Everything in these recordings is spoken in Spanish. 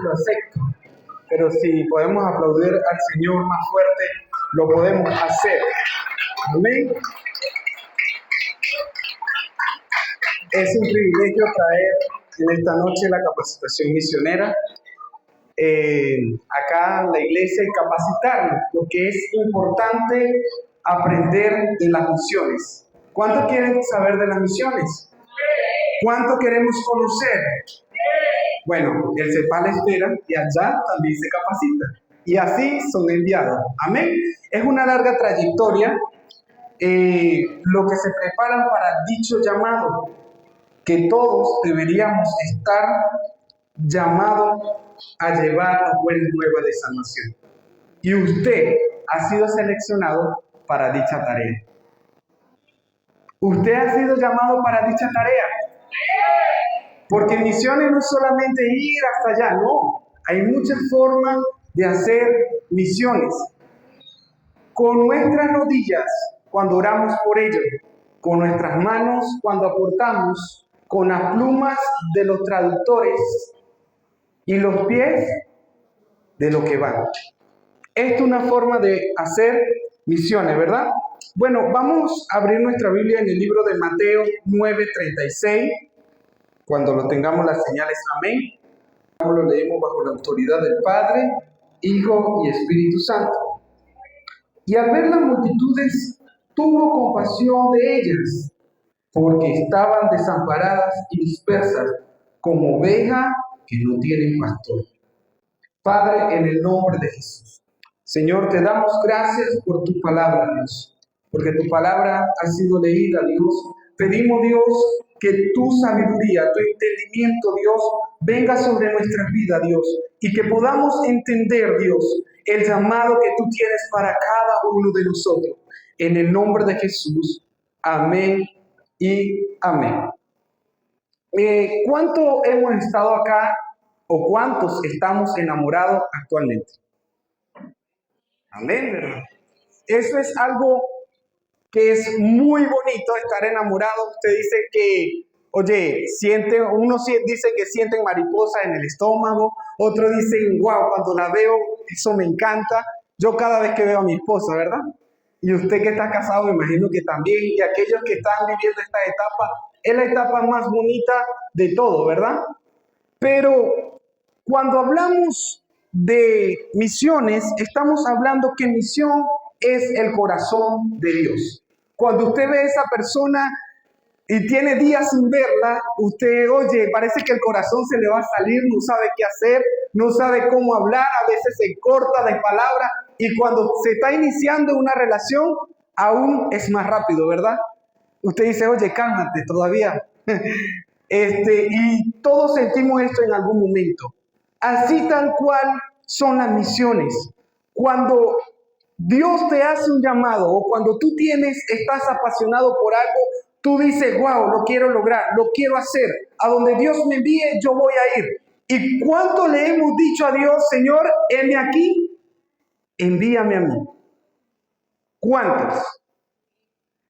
lo acepto. Pero si podemos aplaudir al Señor más fuerte, lo podemos hacer. Amén. Es un privilegio traer en esta noche la capacitación misionera. Acá en la iglesia y capacitarnos, porque es importante aprender de las misiones. ¿Cuánto quieren saber de las misiones? ¿Cuánto queremos conocer? Bueno, el CEPAL espera y allá también se capacita. Y así son enviados. Amén. Es una larga trayectoria lo que se preparan para dicho llamado, que todos deberíamos estar llamados a llevar las buenas nuevas de salvación. Y usted ha sido seleccionado para dicha tarea. Usted ha sido llamado para dicha tarea. Porque misiones no es solamente ir hasta allá, no. Hay muchas formas de hacer misiones. Con nuestras rodillas, cuando oramos por ellos. Con nuestras manos, cuando aportamos. Con las plumas de los traductores. Y los pies de lo que van. Esto es una forma de hacer misiones, ¿verdad? Bueno, vamos a abrir nuestra Biblia en el libro de Mateo 9:36. Cuando lo tengamos las señales, amén. Lo leemos bajo la autoridad del Padre, Hijo y Espíritu Santo. Y al ver las multitudes, tuvo compasión de ellas, porque estaban desamparadas y dispersas, como ovejas que no tienen pastor. Padre, en el nombre de Jesús. Señor, te damos gracias por tu palabra, Dios, porque tu palabra ha sido leída, Dios. Pedimos, Dios, que tu sabiduría, tu entendimiento, Dios, venga sobre nuestras vidas, Dios, y que podamos entender, Dios, el llamado que tú tienes para cada uno de nosotros. En el nombre de Jesús. Amén y amén. ¿Cuánto hemos estado acá o cuántos estamos enamorados actualmente? Amén, ¿verdad? Eso es algo que es muy bonito, estar enamorado. Usted dice que, oye, dice que sienten mariposas en el estómago, otros dicen, wow, cuando la veo, eso me encanta. Yo cada vez que veo a mi esposa, ¿verdad? Y usted que está casado, me imagino que también, y aquellos que están viviendo esta etapa, es la etapa más bonita de todo, ¿verdad? Pero cuando hablamos de misiones, estamos hablando que misión es el corazón de Dios. Cuando usted ve a esa persona y tiene días sin verla, usted, oye, parece que el corazón se le va a salir, no sabe qué hacer, no sabe cómo hablar, a veces se corta de palabras, y cuando se está iniciando una relación, aún es más rápido, ¿verdad? Usted dice, oye, cálmate todavía. Y todos sentimos esto en algún momento. Así tal cual son las misiones. Cuando Dios te hace un llamado o cuando tú estás apasionado por algo, tú dices, wow, lo quiero lograr, lo quiero hacer. A donde Dios me envíe, yo voy a ir. ¿Y cuánto le hemos dicho a Dios, Señor, heme aquí, envíame a mí? ¿Cuántos?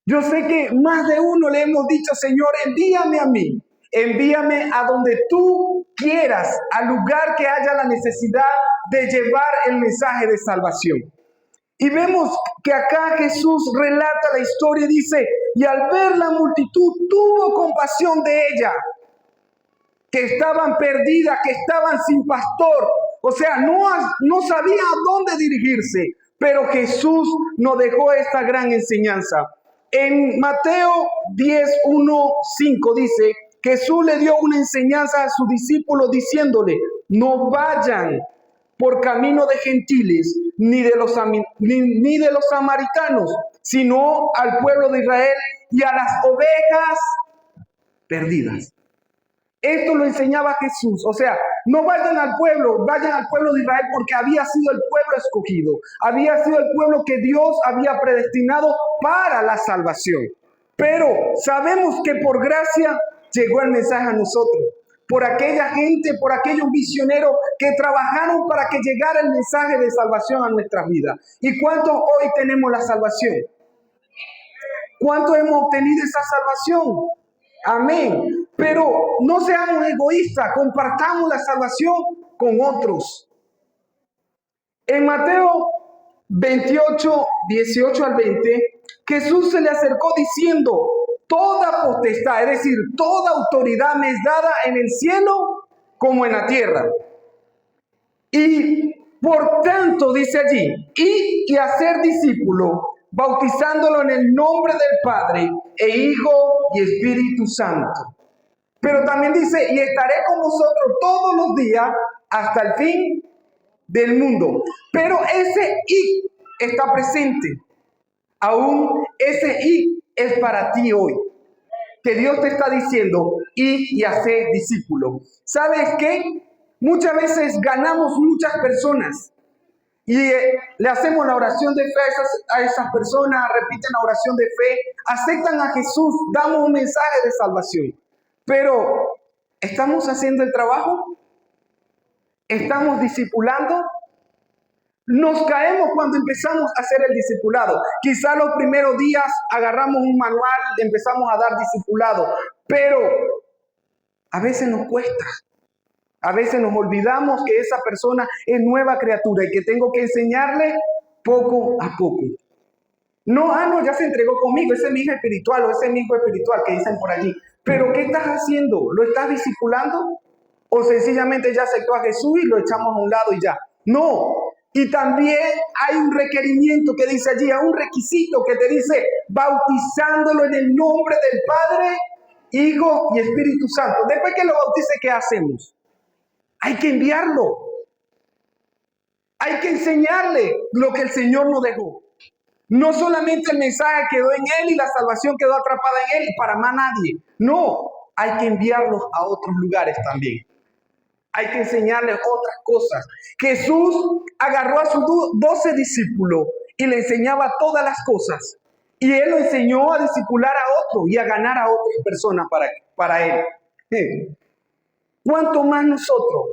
Yo sé que más de uno le hemos dicho, Señor, envíame a mí. Envíame a donde tú quieras, al lugar que haya la necesidad de llevar el mensaje de salvación. Y vemos que acá Jesús relata la historia y dice, y al ver la multitud tuvo compasión de ella, que estaban perdidas, que estaban sin pastor. O sea, no sabía a dónde dirigirse, pero Jesús nos dejó esta gran enseñanza. En Mateo 10:1-5 dice, Jesús le dio una enseñanza a sus discípulos diciéndole, no vayan por camino de gentiles, ni de los samaritanos, sino al pueblo de Israel y a las ovejas perdidas. Esto lo enseñaba Jesús. O sea, no vayan al pueblo de Israel porque había sido el pueblo escogido. Había sido el pueblo que Dios había predestinado para la salvación. Pero sabemos que por gracia llegó el mensaje a nosotros. Por aquella gente, por aquellos misioneros que trabajaron para que llegara el mensaje de salvación a nuestras vidas. ¿Y cuántos hoy tenemos la salvación? ¿Cuántos hemos obtenido esa salvación? Amén. Pero no seamos egoístas, compartamos la salvación con otros. En Mateo 28, 18 al 20, Jesús se le acercó diciendo: toda potestad, es decir, toda autoridad me es dada en el cielo como en la tierra. Y por tanto, dice allí, y hacer discípulo, bautizándolo en el nombre del Padre, e Hijo y Espíritu Santo. Pero también dice: y estaré con vosotros todos los días hasta el fin del mundo. Pero ese y está presente. Aún ese y es para ti hoy. Que Dios te está diciendo: y hacer discípulo. ¿Sabes qué? Muchas veces ganamos muchas personas y le hacemos la oración de fe a esas personas, repiten la oración de fe, aceptan a Jesús, damos un mensaje de salvación. Pero, ¿estamos haciendo el trabajo? ¿Estamos discipulando? Nos caemos cuando empezamos a hacer el discipulado. Quizá los primeros días agarramos un manual, empezamos a dar discipulado, pero a veces nos cuesta. A veces nos olvidamos que esa persona es nueva criatura y que tengo que enseñarle poco a poco. No, ya se entregó conmigo, ese es mi hijo espiritual o ese es mi hijo espiritual que dicen por allí. Pero ¿qué estás haciendo? ¿Lo estás discipulando? ¿O sencillamente ya aceptó a Jesús y lo echamos a un lado y ya? No. Y también hay un requerimiento que dice allí, hay un requisito que te dice: bautizándolo en el nombre del Padre, Hijo y Espíritu Santo. Después que lo bautice, ¿qué hacemos? Hay que enviarlo. Hay que enseñarle lo que el Señor nos dejó. No solamente el mensaje quedó en él y la salvación quedó atrapada en él y para más nadie. No, hay que enviarlos a otros lugares también. Hay que enseñarles otras cosas. Jesús agarró a sus 12 discípulos y le enseñaba todas las cosas. Y él lo enseñó a discipular a otros y a ganar a otras personas para él. ¿Cuánto más nosotros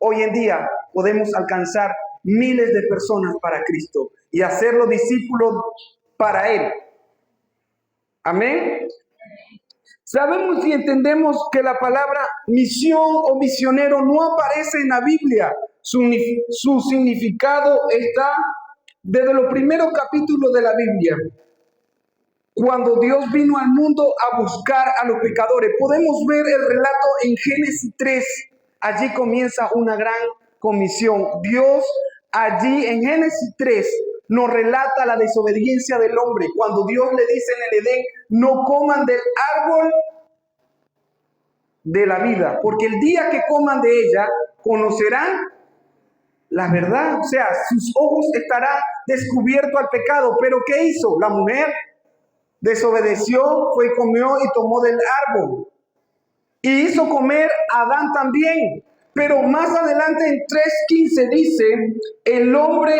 hoy en día podemos alcanzar miles de personas para Cristo y hacerlos discípulos para Él? Amén. Sabemos y entendemos que la palabra misión o misionero no aparece en la Biblia. Su significado está desde los primeros capítulos de la Biblia. Cuando Dios vino al mundo a buscar a los pecadores. Podemos ver el relato en Génesis 3. Allí comienza una gran comisión. Dios allí en Génesis 3 nos relata la desobediencia del hombre. Cuando Dios le dice en el Edén: no coman del árbol de la vida, porque el día que coman de ella conocerán la verdad. O sea, sus ojos estarán descubiertos al pecado. Pero ¿qué hizo la mujer? Desobedeció, fue y comió y tomó del árbol. Y hizo comer a Adán también. Pero más adelante en 3:15 dice, el hombre,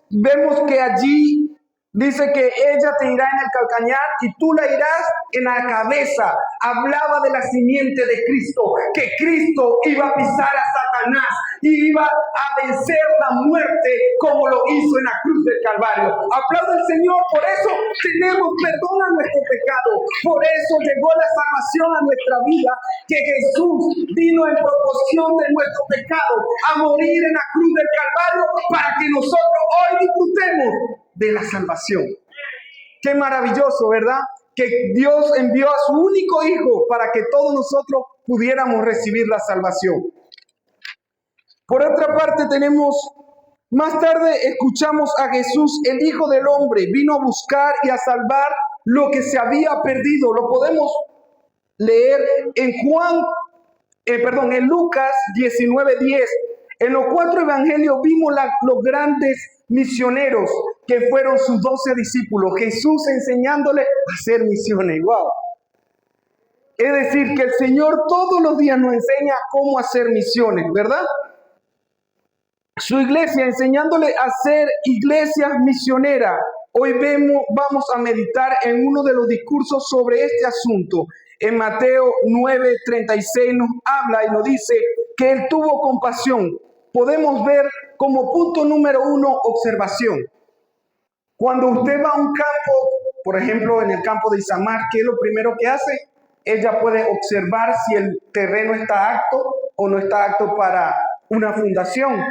vemos que allí dice que ella te irá en el calcañar y tú la irás en la cabeza. Hablaba de la simiente de Cristo, que Cristo iba a pisar a Satanás y iba a vencer la muerte como lo hizo en la cruz del Calvario. Aplauda al Señor, por eso tenemos perdón a nuestro pecado. Por eso llegó la salvación a nuestra vida, que Jesús vino en proporción de nuestro pecado a morir en la cruz del Calvario para que nosotros hoy disfrutemos de la salvación. Qué maravilloso, ¿verdad? Que Dios envió a su único Hijo para que todos nosotros pudiéramos recibir la salvación. Por otra parte tenemos, más tarde escuchamos a Jesús, el Hijo del Hombre, vino a buscar y a salvar lo que se había perdido. Lo podemos leer en en Lucas 19:10. En los 4 evangelios vimos los grandes misioneros que fueron sus 12 discípulos. Jesús enseñándole a hacer misiones. ¡Wow! Es decir, que el Señor todos los días nos enseña cómo hacer misiones, ¿verdad? Su iglesia enseñándole a hacer iglesias misioneras. Hoy vamos a meditar en uno de los discursos sobre este asunto. En Mateo 9:36 nos habla y nos dice que Él tuvo compasión. Podemos ver como punto número 1, observación. Cuando usted va a un campo, por ejemplo en el campo de Isamar, ¿qué es lo primero que hace? Ella puede observar si el terreno está apto o no está apto para una fundación.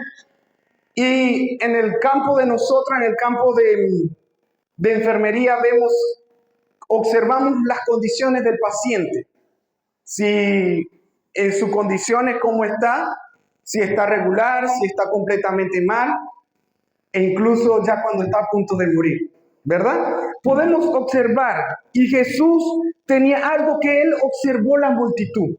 Y en el campo de nosotros, en el campo de enfermería, observamos las condiciones del paciente. Si en sus condiciones cómo está, si está regular, si está completamente mal, e incluso ya cuando está a punto de morir, ¿verdad? Podemos observar, y Jesús tenía algo que él observó la multitud.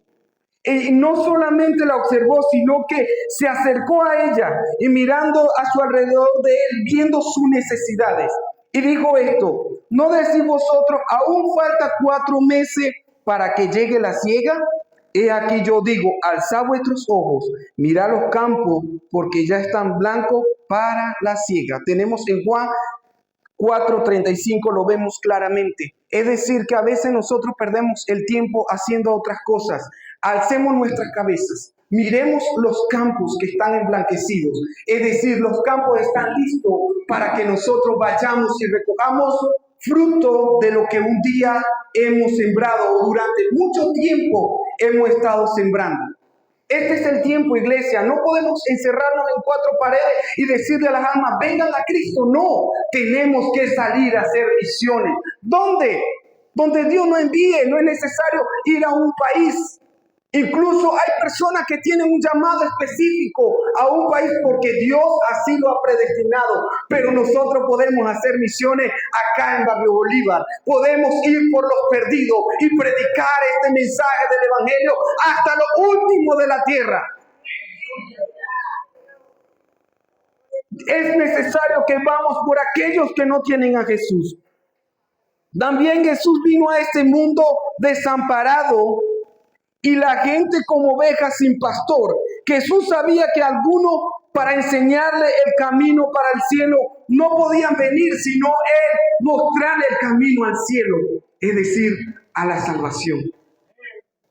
Y no solamente la observó, sino que se acercó a ella y mirando a su alrededor de él, viendo sus necesidades. Y dijo esto: ¿no decís vosotros, aún falta 4 meses para que llegue la siega? He aquí yo digo, alzad vuestros ojos, mirad los campos, porque ya están blancos para la siega. Tenemos en Juan 4:35, lo vemos claramente. Es decir, que a veces nosotros perdemos el tiempo haciendo otras cosas. Alcemos nuestras cabezas, miremos los campos que están emblanquecidos. Es decir, los campos están listos para que nosotros vayamos y recojamos fruto de lo que un día hemos sembrado o durante mucho tiempo hemos estado sembrando. Este es el tiempo, iglesia. No podemos encerrarnos en 4 paredes y decirle a las almas, vengan a Cristo. No, tenemos que salir a hacer misiones. ¿Dónde? Donde Dios nos envíe. No es necesario ir a un país. Incluso hay personas que tienen un llamado específico a un país porque Dios así lo ha predestinado. Pero nosotros podemos hacer misiones acá en Barrio Bolívar. Podemos ir por los perdidos y predicar este mensaje del Evangelio hasta lo último de la tierra. Es necesario que vamos por aquellos que no tienen a Jesús. También Jesús vino a este mundo desamparado y la gente como ovejas sin pastor. Jesús sabía que algunos, para enseñarle el camino para el cielo, no podían venir, sino Él mostrarle el camino al cielo, es decir, a la salvación.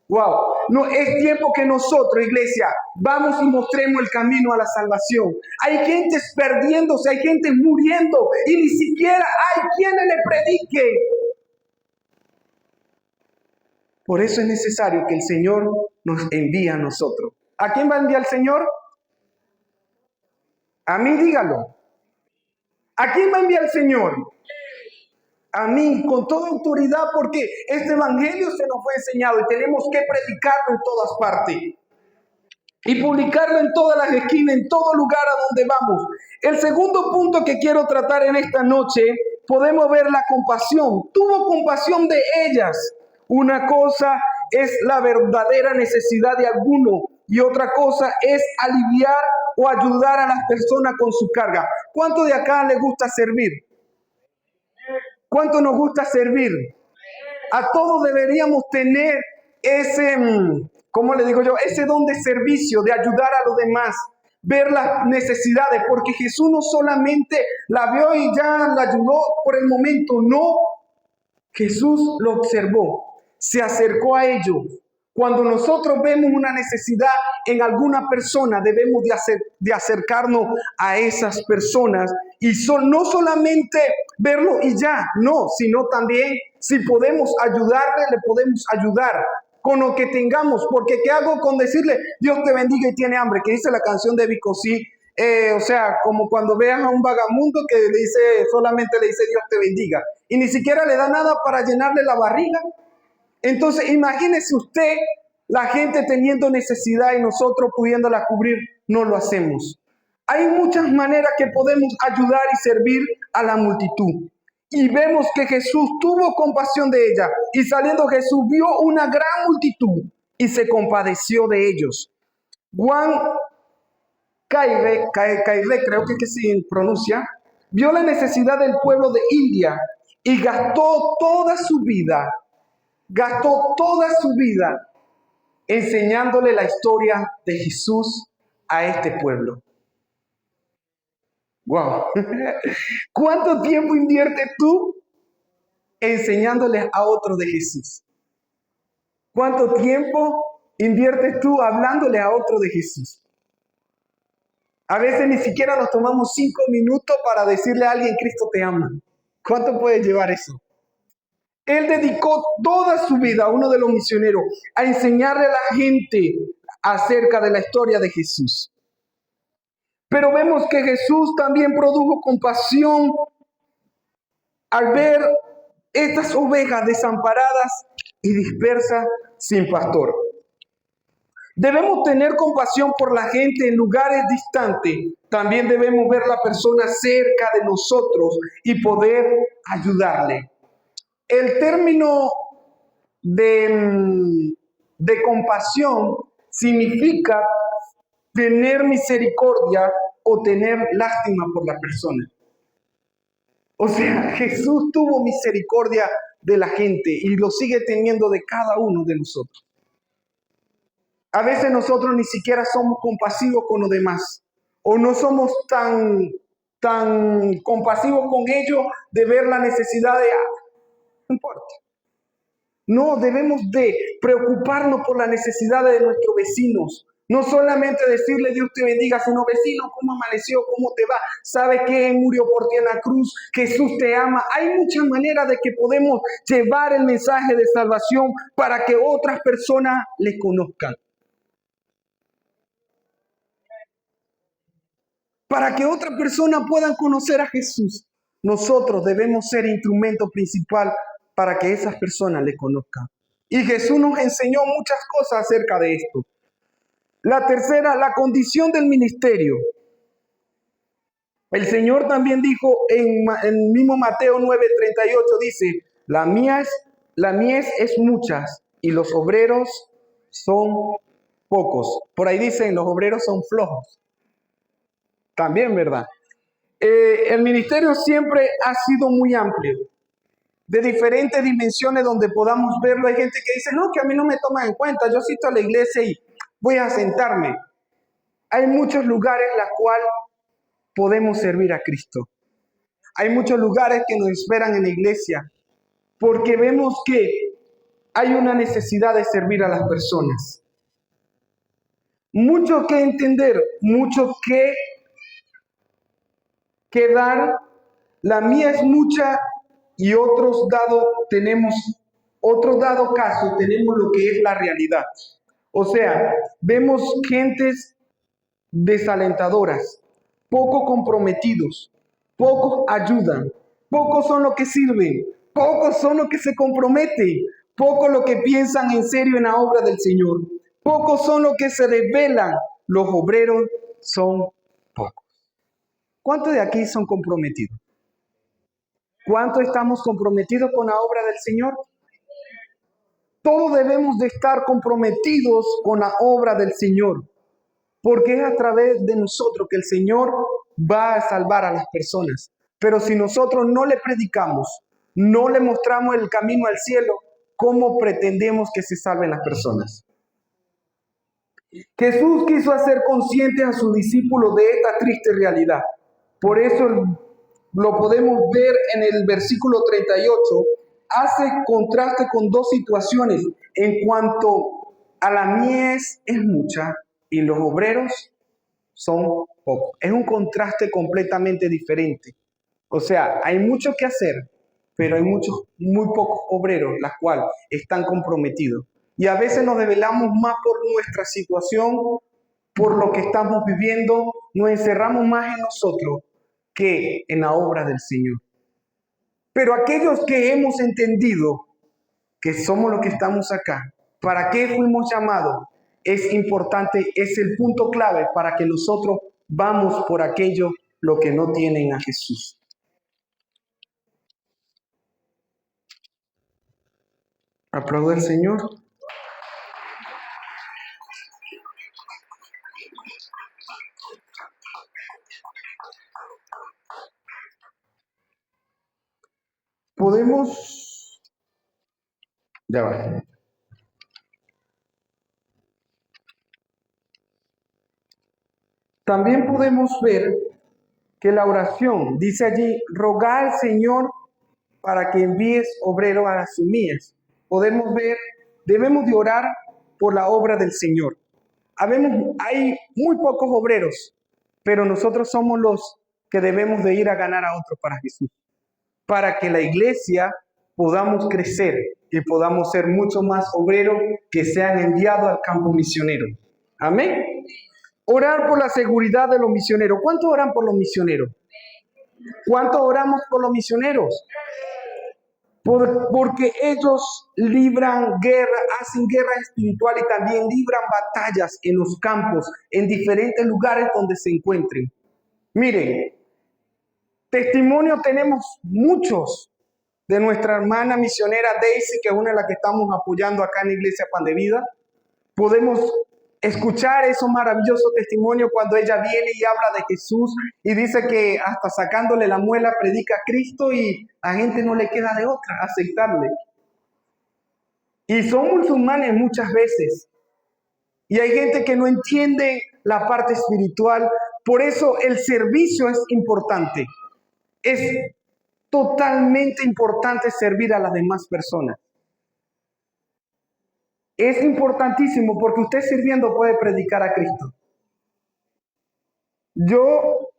Wow, no es tiempo que nosotros, iglesia, vamos y mostremos el camino a la salvación. Hay gente perdiéndose, hay gente muriendo y ni siquiera hay quienes le prediquen. Por eso es necesario que el Señor nos envíe a nosotros. ¿A quién va a enviar el Señor? A mí, dígalo. ¿A quién va a enviar el Señor? A mí, con toda autoridad, porque este evangelio se nos fue enseñado y tenemos que predicarlo en todas partes. Y publicarlo en todas las esquinas, en todo lugar a donde vamos. El segundo punto que quiero tratar en esta noche, podemos ver la compasión. Tuvo compasión de ellas. Una cosa es la verdadera necesidad de alguno y otra cosa es aliviar o ayudar a las personas con su carga. ¿Cuánto de acá les gusta servir? ¿Cuánto nos gusta servir? A todos deberíamos tener ese, ¿cómo le digo yo? Ese don de servicio, de ayudar a los demás, ver las necesidades, porque Jesús no solamente la vio y ya la ayudó por el momento, no. Jesús lo observó, se acercó a ellos. Cuando nosotros vemos una necesidad en alguna persona, debemos de acercarnos a esas personas y no solamente verlo y ya, no, sino también si podemos ayudarle, le podemos ayudar con lo que tengamos, porque ¿qué hago con decirle Dios te bendiga y tiene hambre? Que dice la canción de Vico, sí, o sea, como cuando veas a un vagamundo que le dice, solamente le dice Dios te bendiga y ni siquiera le da nada para llenarle la barriga. Entonces, imagínese usted la gente teniendo necesidad y nosotros pudiéndola cubrir, no lo hacemos. Hay muchas maneras que podemos ayudar y servir a la multitud. Y vemos que Jesús tuvo compasión de ella. Y saliendo Jesús vio una gran multitud y se compadeció de ellos. Juan Caire, creo que se pronuncia, vio la necesidad del pueblo de India y gastó toda su vida enseñándole la historia de Jesús a este pueblo. Wow. ¿Cuánto tiempo inviertes tú enseñándole a otros de Jesús? ¿Cuánto tiempo inviertes tú hablándole a otros de Jesús? A veces ni siquiera nos tomamos 5 minutos para decirle a alguien, Cristo te ama. ¿Cuánto puede llevar eso? Él dedicó toda su vida, uno de los misioneros, a enseñarle a la gente acerca de la historia de Jesús. Pero vemos que Jesús también produjo compasión al ver estas ovejas desamparadas y dispersas sin pastor. Debemos tener compasión por la gente en lugares distantes. También debemos ver a la persona cerca de nosotros y poder ayudarle. El término de compasión significa tener misericordia o tener lástima por la persona. O sea, Jesús tuvo misericordia de la gente y lo sigue teniendo de cada uno de nosotros. A veces nosotros ni siquiera somos compasivos con los demás o no somos tan compasivos con ellos de ver la necesidad de no importa. No, debemos de preocuparnos por las necesidades de nuestros vecinos. No solamente decirle Dios te bendiga, sino vecino, ¿cómo amaneció? ¿Cómo te va? ¿Sabe que murió por ti en la cruz? Jesús te ama. Hay muchas maneras de que podemos llevar el mensaje de salvación para que otras personas le conozcan. Para que otras personas puedan conocer a Jesús. Nosotros debemos ser instrumento principal para que esas personas le conozcan. Y Jesús nos enseñó muchas cosas acerca de esto. La tercera, la condición del ministerio. El Señor también dijo en el mismo Mateo 9:38, dice, la mies es muchas y los obreros son pocos. Por ahí dicen, los obreros son flojos. También, ¿verdad? El ministerio siempre ha sido muy amplio, de diferentes dimensiones donde podamos verlo. Hay gente que dice, no, que a mí no me toman en cuenta, yo asisto a la iglesia y voy a sentarme. Hay muchos lugares en los cuales podemos servir a Cristo. Hay muchos lugares que nos esperan en la iglesia, porque vemos que hay una necesidad de servir a las personas. Mucho que entender, mucho que dar. La mía es mucha y otro dado caso, tenemos lo que es la realidad. O sea, vemos gentes desalentadoras, poco comprometidos, pocos ayudan, pocos son los que sirven, pocos son los que se comprometen, pocos los que piensan en serio en la obra del Señor, pocos son los que se rebelan, los obreros son pocos. ¿Cuántos de aquí son comprometidos? ¿Cuánto estamos comprometidos con la obra del Señor? Todos debemos de estar comprometidos con la obra del Señor, porque es a través de nosotros que el Señor va a salvar a las personas. Pero si nosotros no le predicamos, no le mostramos el camino al cielo, ¿cómo pretendemos que se salven las personas? Jesús quiso hacer conscientes a sus discípulos de esta triste realidad. Por eso lo podemos ver en el versículo 38, hace contraste con dos situaciones en cuanto a la mies es mucha y los obreros son pocos. Es un contraste completamente diferente. O sea, hay mucho que hacer, pero hay muy pocos obreros, los cuales están comprometidos. Y a veces nos revelamos más por nuestra situación, por lo que estamos viviendo, nos encerramos más en nosotros que en la obra del Señor. Pero aquellos que hemos entendido que somos los que estamos acá, ¿para qué fuimos llamados? Es importante, es el punto clave para que nosotros vamos por aquellos los que no tienen a Jesús. Aplauda al Señor. Podemos... Ya va. También podemos ver que la oración, dice allí, rogar al Señor para que envíes obreros a las mies. Podemos ver, debemos de orar por la obra del Señor. Hay muy pocos obreros, pero nosotros somos los que debemos de ir a ganar a otros para Jesús, para que la iglesia podamos crecer y podamos ser mucho más obreros que sean enviados al campo misionero. Amén. Orar por la seguridad de los misioneros. ¿Cuántos oran por los misioneros? ¿Cuántos oramos por los misioneros? Porque ellos libran guerra, hacen guerra espiritual y también libran batallas en los campos, en diferentes lugares donde se encuentren. Miren, testimonio tenemos muchos de nuestra hermana misionera Daisy, que es una de las que estamos apoyando acá en la Iglesia Pan de Vida. Podemos escuchar esos maravillosos testimonios cuando ella viene y habla de Jesús y dice que hasta sacándole la muela predica a Cristo y a gente no le queda de otra aceptarle. Y son musulmanes muchas veces. Y hay gente que no entiende la parte espiritual. Por eso el servicio es importante. Es totalmente importante servir a las demás personas. Es importantísimo porque usted sirviendo puede predicar a Cristo. Yo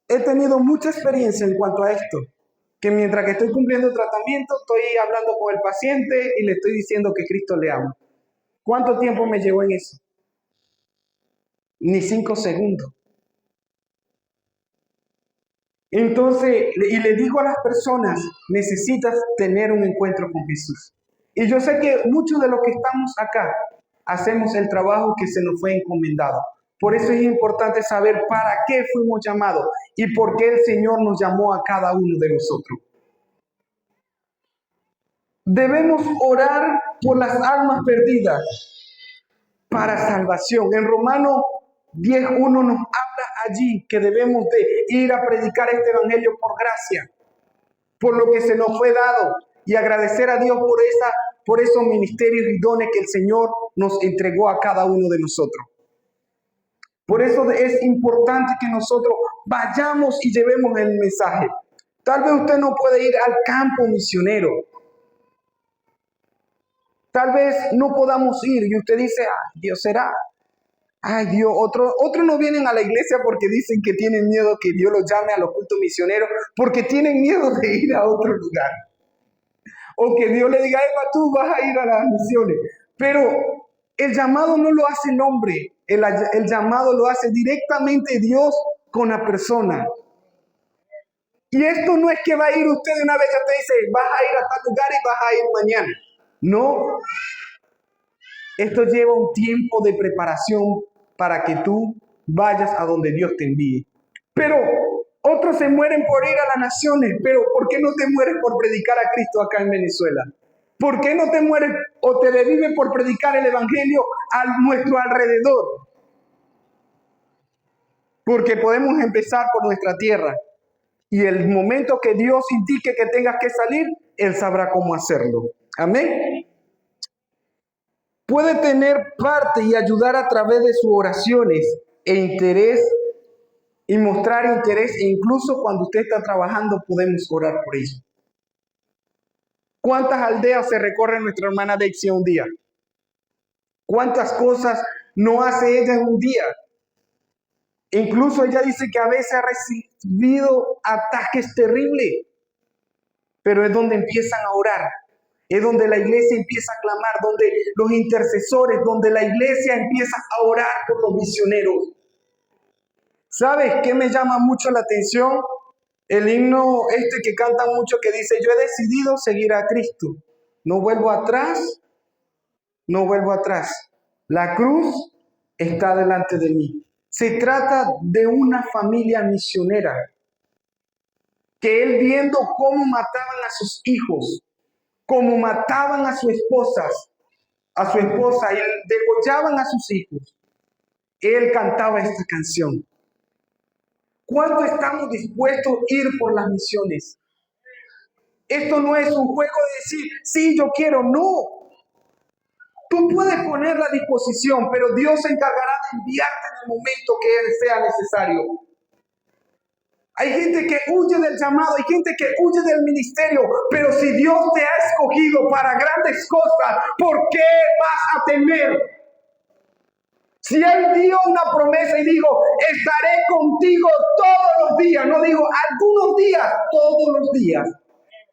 he tenido mucha experiencia en cuanto a esto, que mientras que estoy cumpliendo el tratamiento, estoy hablando con el paciente y le estoy diciendo que Cristo le ama. ¿Cuánto tiempo me llevó en eso? Ni 5 segundos. Entonces, y le digo a las personas, necesitas tener un encuentro con Jesús. Y yo sé que muchos de los que estamos acá hacemos el trabajo que se nos fue encomendado. Por eso es importante saber para qué fuimos llamados y por qué el Señor nos llamó a cada uno de nosotros. Debemos orar por las almas perdidas para salvación. En Romanos 10:1 nos habla allí que debemos de ir a predicar este evangelio por gracia, por lo que se nos fue dado, y agradecer a Dios por esos ministerios y dones que el Señor nos entregó a cada uno de nosotros. Por eso es importante que nosotros vayamos y llevemos el mensaje. Tal vez usted no puede ir al campo misionero. Tal vez no podamos ir y usted dice, Dios será. Ay, Dios, otros no vienen a la iglesia porque dicen que tienen miedo que Dios los llame a los cultos misioneros, porque tienen miedo de ir a otro lugar. O que Dios le diga, Eva, tú vas a ir a las misiones. Pero el llamado no lo hace el hombre, el llamado lo hace directamente Dios con la persona. Y esto no es que va a ir usted de una vez, ya te dice, vas a ir a tal lugar y vas a ir mañana. No. Esto lleva un tiempo de preparación para que tú vayas a donde Dios te envíe. Pero otros se mueren por ir a las naciones. Pero ¿por qué no te mueres por predicar a Cristo acá en Venezuela? ¿Por qué no te mueres o te revives por predicar el evangelio a nuestro alrededor? Porque podemos empezar por nuestra tierra. Y el momento que Dios indique que tengas que salir, Él sabrá cómo hacerlo. Amén. Puede tener parte y ayudar a través de sus oraciones e interés y mostrar interés, e incluso cuando usted está trabajando podemos orar por ello. ¿Cuántas aldeas se recorre nuestra hermana Daisy un día? ¿Cuántas cosas no hace ella en un día? Incluso ella dice que a veces ha recibido ataques terribles, pero es donde empiezan a orar. Es donde la iglesia empieza a clamar, donde los intercesores, donde la iglesia empieza a orar por los misioneros. ¿Sabes qué me llama mucho la atención? El himno que cantan mucho que dice, yo he decidido seguir a Cristo. No vuelvo atrás, no vuelvo atrás. La cruz está delante de mí. Se trata de una familia misionera que él viendo cómo mataban a sus hijos, como mataban a su esposa y degollaban a sus hijos, él cantaba esta canción. ¿Cuánto estamos dispuestos a ir por las misiones? Esto no es un juego de decir, sí, yo quiero, no. Tú puedes poner la disposición, pero Dios se encargará de enviarte en el momento que Él sea necesario. Hay gente que huye del llamado, hay gente que huye del ministerio, pero si Dios te ha escogido para grandes cosas, ¿por qué vas a temer? Si Él dio una promesa y dijo, estaré contigo todos los días, no digo algunos días, todos los días,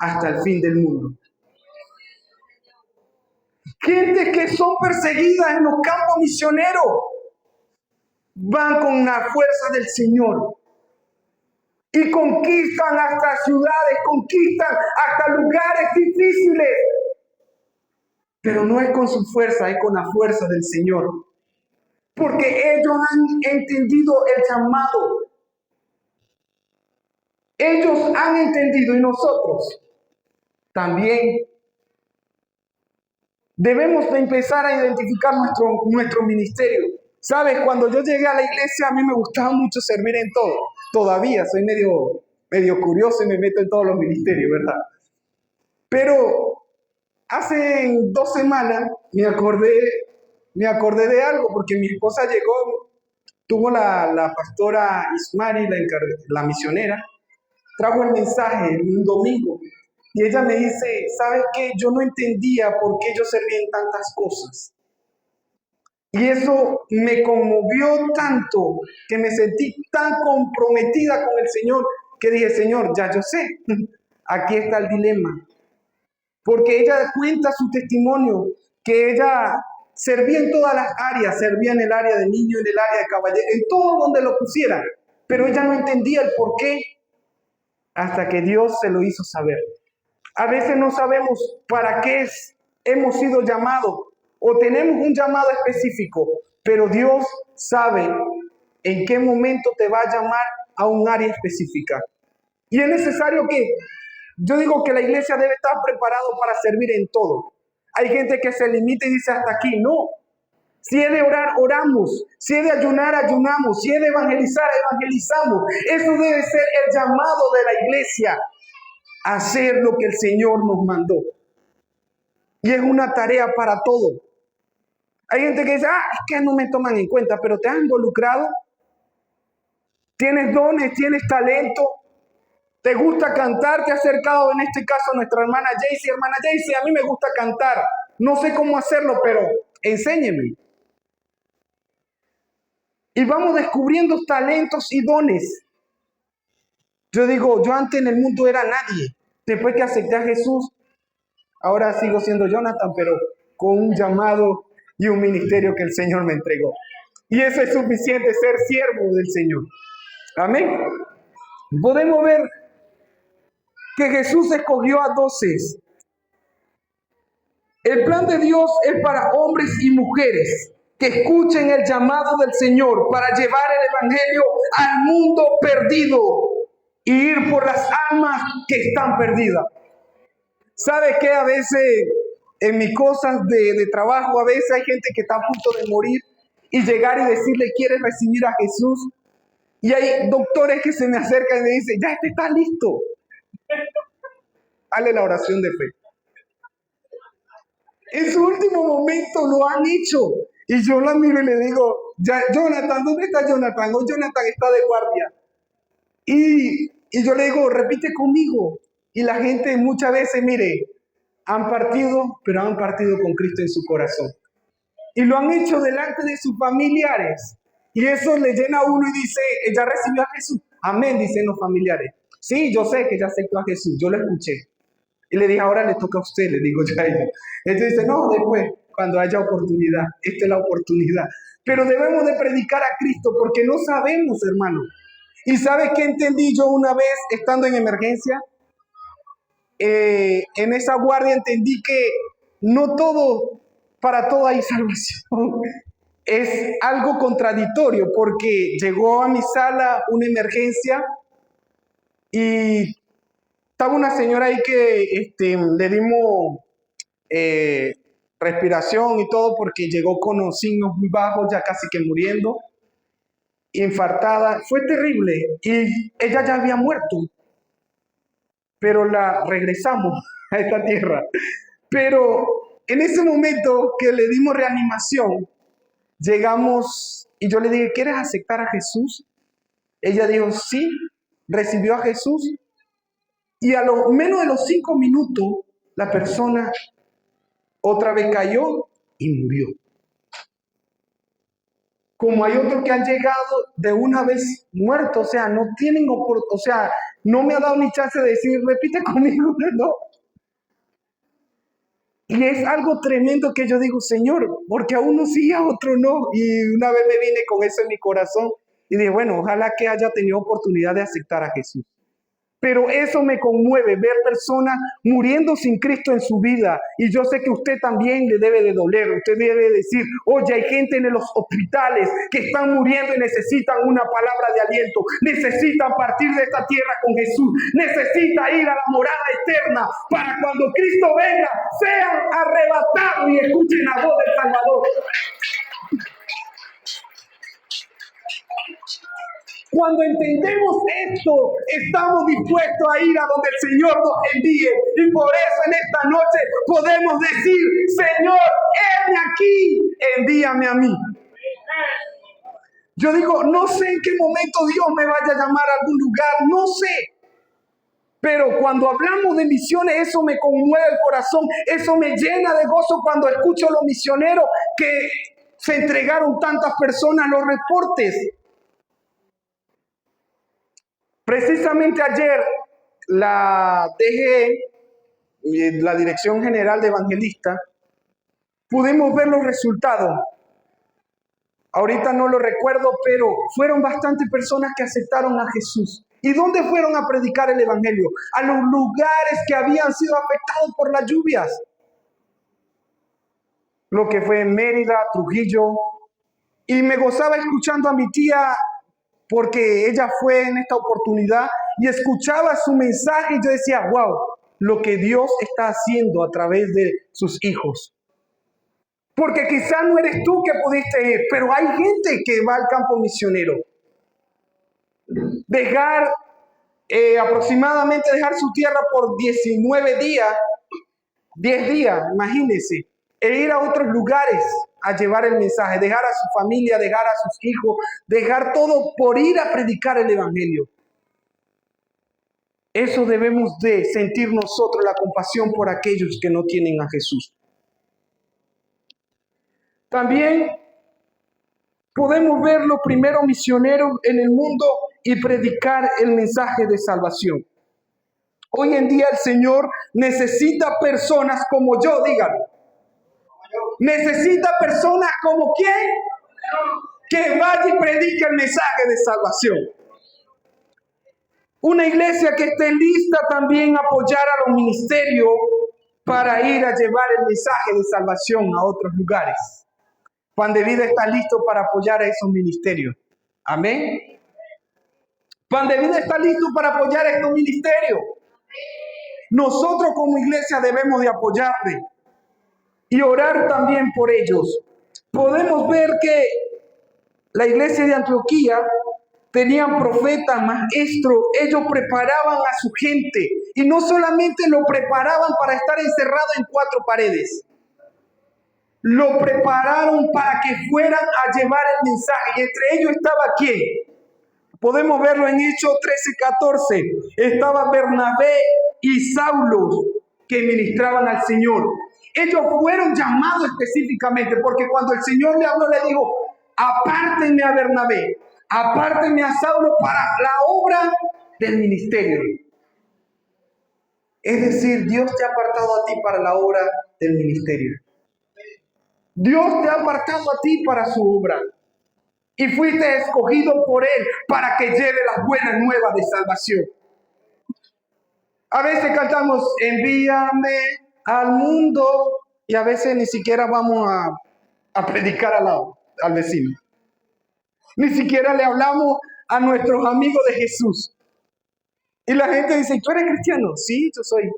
hasta el fin del mundo. Gente que son perseguidas en los campos misioneros. van con la fuerza del Señor y conquistan hasta ciudades, conquistan hasta lugares difíciles. Pero no es con su fuerza, es con la fuerza del Señor. Porque ellos han entendido el llamado. Ellos han entendido y nosotros también debemos de empezar a identificar nuestro ministerio. ¿Sabes? Cuando yo llegué a la iglesia, a mí me gustaba mucho servir en todo. Todavía soy medio curioso y me meto en todos los ministerios, ¿verdad? Pero hace 2 semanas me acordé de algo, porque mi esposa llegó, tuvo la pastora Ismari, la misionera, trajo el mensaje un domingo. Y ella me dice, ¿sabes qué? Yo no entendía por qué yo servía en tantas cosas. Y eso me conmovió tanto, que me sentí tan comprometida con el Señor, que dije, Señor, ya yo sé, aquí está el dilema. Porque ella cuenta su testimonio, que ella servía en todas las áreas, servía en el área de niño, en el área de caballero, en todo donde lo pusiera. Pero ella no entendía el por qué, hasta que Dios se lo hizo saber. A veces no sabemos para qué hemos sido llamados o tenemos un llamado específico, pero Dios sabe en qué momento te va a llamar a un área específica. Y es necesario yo digo que la iglesia debe estar preparada para servir en todo. Hay gente que se limita y dice hasta aquí, no. Si es de orar, oramos. Si es de ayunar, ayunamos. Si es de evangelizar, evangelizamos. Eso debe ser el llamado de la iglesia. Hacer lo que el Señor nos mandó. Y es una tarea para todo. Hay gente que dice, es que no me toman en cuenta, pero te has involucrado. Tienes dones, tienes talento. Te gusta cantar, te has acercado en este caso a nuestra hermana Jaycee. Hermana Jaycee, a mí me gusta cantar. No sé cómo hacerlo, pero enséñeme. Y vamos descubriendo talentos y dones. Yo digo, yo antes en el mundo era nadie. Después que acepté a Jesús, ahora sigo siendo Jonathan, pero con un llamado y un ministerio que el Señor me entregó. Y eso es suficiente, ser siervo del Señor. Amén. Podemos ver que Jesús escogió a 12. El plan de Dios es para hombres y mujeres que escuchen el llamado del Señor para llevar el evangelio al mundo perdido y ir por las almas que están perdidas. ¿Sabe qué? A veces en mis cosas de trabajo, a veces hay gente que está a punto de morir y llegar y decirle, ¿quieres recibir a Jesús? Y hay doctores que se me acercan y me dicen, ya este está listo. Hazle la oración de fe. En su último momento lo han hecho. Y yo la miro y le digo, ya, Jonathan, ¿dónde está Jonathan? Oh, Jonathan está de guardia. Y yo le digo, repite conmigo. Y la gente muchas veces, mire, han partido, pero han partido con Cristo en su corazón. Y lo han hecho delante de sus familiares. Y eso le llena a uno y dice, ya recibió a Jesús. Amén, dicen los familiares. Sí, yo sé que ya aceptó a Jesús, yo lo escuché. Y le dije, ahora le toca a usted, le digo yo a ella. Entonces dice, no, después, cuando haya oportunidad, esta es la oportunidad. Pero debemos de predicar a Cristo porque no sabemos, hermano. ¿Y sabes qué entendí yo una vez estando en emergencia? En esa guardia entendí que no para todo hay salvación. Es algo contradictorio porque llegó a mi sala una emergencia y estaba una señora ahí que le dimos respiración y todo porque llegó con los signos muy bajos, ya casi que muriendo, infartada. Fue terrible y ella ya había muerto, pero la regresamos a esta tierra. Pero en ese momento que le dimos reanimación, llegamos y yo le dije, ¿quieres aceptar a Jesús? Ella dijo, sí, recibió a Jesús. Y a lo menos de los 5 minutos, la persona otra vez cayó y murió. Como hay otros que han llegado de una vez muertos, o sea, no tienen o sea, no me ha dado ni chance de decir, repite conmigo, ¿no? Y es algo tremendo que yo digo, Señor, porque a uno sí, a otro no. Y una vez me vine con eso en mi corazón y dije, bueno, ojalá que haya tenido oportunidad de aceptar a Jesús. Pero eso me conmueve, ver personas muriendo sin Cristo en su vida. Y yo sé que usted también le debe de doler. Usted debe decir, oye, hay gente en los hospitales que están muriendo y necesitan una palabra de aliento. Necesitan partir de esta tierra con Jesús. Necesita ir a la morada eterna para cuando Cristo venga, sean arrebatados y escuchen la voz del Salvador. Cuando entendemos esto, estamos dispuestos a ir a donde el Señor nos envíe. Y por eso en esta noche podemos decir, Señor, heme aquí, envíame a mí. Yo digo, no sé en qué momento Dios me vaya a llamar a algún lugar, no sé. Pero cuando hablamos de misiones, eso me conmueve el corazón, eso me llena de gozo cuando escucho a los misioneros que se entregaron tantas personas, los reportes. Precisamente ayer la DG, la Dirección General de Evangelistas, pudimos ver los resultados. Ahorita no lo recuerdo, pero fueron bastantes personas que aceptaron a Jesús. ¿Y dónde fueron a predicar el Evangelio? A los lugares que habían sido afectados por las lluvias. Lo que fue en Mérida, Trujillo. Y me gozaba escuchando a mi tía, porque ella fue en esta oportunidad y escuchaba su mensaje y yo decía, wow, lo que Dios está haciendo a través de sus hijos. Porque quizás no eres tú que pudiste ir, pero hay gente que va al campo misionero. Aproximadamente dejar su tierra por 19 días, 10 días, imagínense, e ir a otros lugares a llevar el mensaje, dejar a su familia, dejar a sus hijos, dejar todo por ir a predicar el Evangelio. Eso debemos de sentir nosotros, la compasión por aquellos que no tienen a Jesús. También podemos ver los primeros misioneros en el mundo y predicar el mensaje de salvación. Hoy en día el Señor necesita personas como yo, díganlo. Necesita personas como ¿quién? Que vaya y predique el mensaje de salvación. Una iglesia que esté lista también a apoyar a los ministerios para ir a llevar el mensaje de salvación a otros lugares. Pan de Vida está listo para apoyar a esos ministerios. Amén. Pan de Vida está listo para apoyar a estos ministerios. Nosotros como iglesia debemos de apoyarle y orar también por ellos. Podemos ver que la iglesia de Antioquía tenían profetas, maestros, ellos preparaban a su gente y no solamente lo preparaban para estar encerrado en 4 paredes, lo prepararon para que fueran a llevar el mensaje y entre ellos estaba ¿quién? Podemos verlo en Hechos 13:14, estaba Bernabé y Saulo que ministraban al Señor. Ellos fueron llamados específicamente porque cuando el Señor le habló le dijo, apártenme a Bernabé, apártenme a Saulo para la obra del ministerio. Es decir, Dios te ha apartado a ti para la obra del ministerio. Dios te ha apartado a ti para su obra. Y fuiste escogido por Él para que lleve las buenas nuevas de salvación. A veces cantamos, envíame al mundo, y a veces ni siquiera vamos a predicar al vecino. Ni siquiera le hablamos a nuestros amigos de Jesús. Y la gente dice, ¿tú eres cristiano? Sí, yo soy.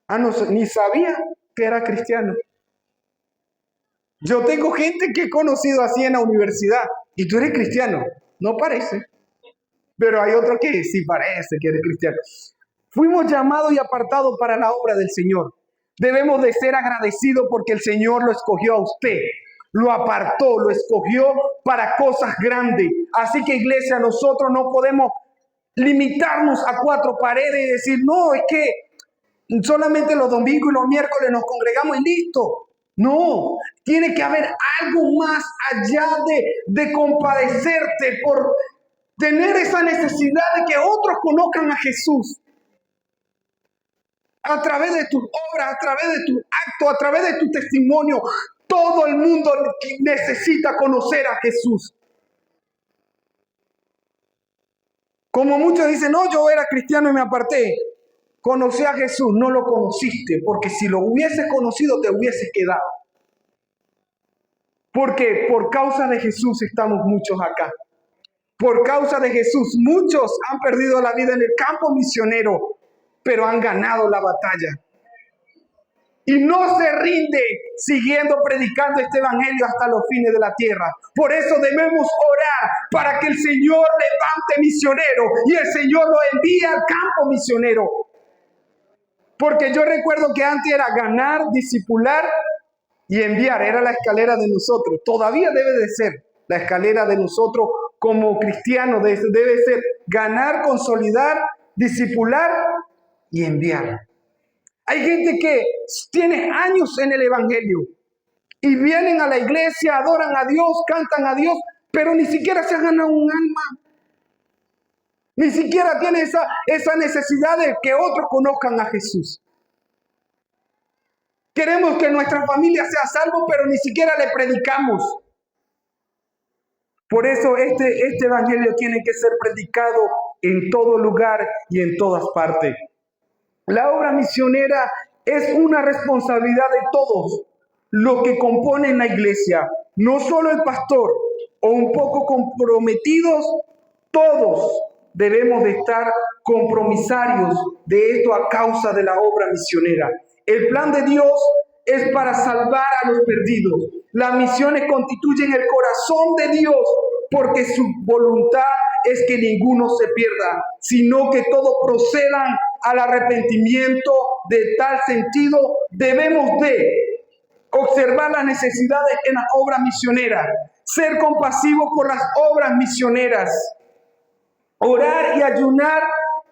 No, ni sabía que era cristiano. Yo tengo gente que he conocido así en la universidad. ¿Y tú eres cristiano? No parece. Pero hay otro que sí parece que eres cristiano. Fuimos llamados y apartados para la obra del Señor. Debemos de ser agradecidos porque el Señor lo escogió a usted. Lo apartó, lo escogió para cosas grandes. Así que iglesia, nosotros no podemos limitarnos a 4 paredes y decir, no, es que solamente los domingos y los miércoles nos congregamos y listo. No, tiene que haber algo más allá de compadecerte por tener esa necesidad de que otros conozcan a Jesús. A través de tus obras, a través de tus actos, a través de tu testimonio, todo el mundo necesita conocer a Jesús. Como muchos dicen, no, yo era cristiano y me aparté. Conocí a Jesús, no lo conociste, porque si lo hubieses conocido te hubieses quedado. Porque por causa de Jesús estamos muchos acá. Por causa de Jesús, muchos han perdido la vida en el campo misionero, pero han ganado la batalla. Y no se rinde siguiendo predicando este evangelio hasta los fines de la tierra. Por eso debemos orar para que el Señor levante misioneros y el Señor lo envíe al campo misionero. Porque yo recuerdo que antes era ganar, discipular y enviar. Era la escalera de nosotros. Todavía debe de ser la escalera de nosotros como cristianos. Debe ser ganar, consolidar, discipular y enviar. Hay gente que tiene años en el evangelio y vienen a la iglesia, adoran a Dios, cantan a Dios, pero ni siquiera se han ganado un alma. Ni siquiera tiene esa necesidad de que otros conozcan a Jesús. Queremos que nuestra familia sea salvo, pero ni siquiera le predicamos. Por eso este evangelio tiene que ser predicado en todo lugar y en todas partes. La obra misionera es una responsabilidad de todos los que componen la iglesia, no solo el pastor o un poco comprometidos, todos debemos de estar compromisarios de esto a causa de la obra misionera. El plan de Dios es para salvar a los perdidos. Las misiones constituyen el corazón de Dios porque su voluntad es que ninguno se pierda, sino que todos procedan al arrepentimiento. De tal sentido, debemos de observar las necesidades en las obras misioneras, ser compasivos por las obras misioneras, orar y ayunar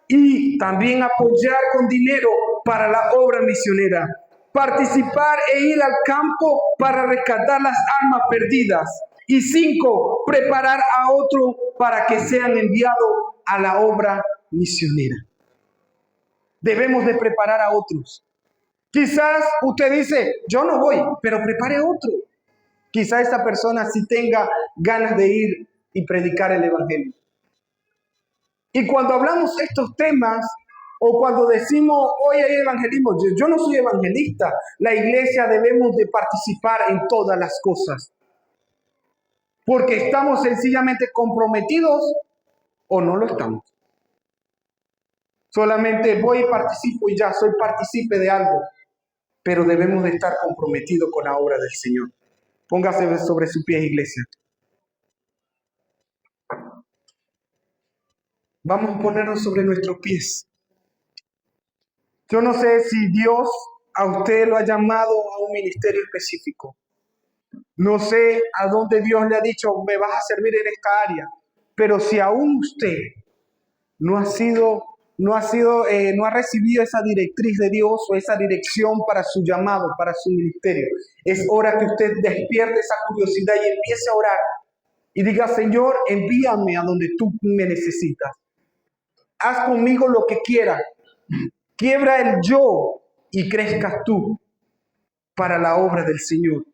y también apoyar con dinero para la obra misionera, participar e ir al campo para rescatar las almas perdidas. Y 5, preparar a otros para que sean enviados a la obra misionera. Debemos de preparar a otros. Quizás usted dice, yo no voy, pero prepare a otro. Quizás esa persona sí tenga ganas de ir y predicar el evangelio. Y cuando hablamos de estos temas, o cuando decimos, hoy hay evangelismo, yo no soy evangelista. La iglesia debemos de participar en todas las cosas. Porque estamos sencillamente comprometidos o no lo estamos. Solamente voy y participo y ya soy partícipe de algo. Pero debemos de estar comprometidos con la obra del Señor. Póngase sobre su pie, iglesia. Vamos a ponernos sobre nuestros pies. Yo no sé si Dios a usted lo ha llamado a un ministerio específico. No sé a dónde Dios le ha dicho, me vas a servir en esta área. Pero si aún usted no ha recibido esa directriz de Dios o esa dirección para su llamado, para su ministerio, es hora que usted despierte esa curiosidad y empiece a orar y diga, Señor, envíame a donde tú me necesitas. Haz conmigo lo que quieras. Quiebra el yo y crezcas tú para la obra del Señor.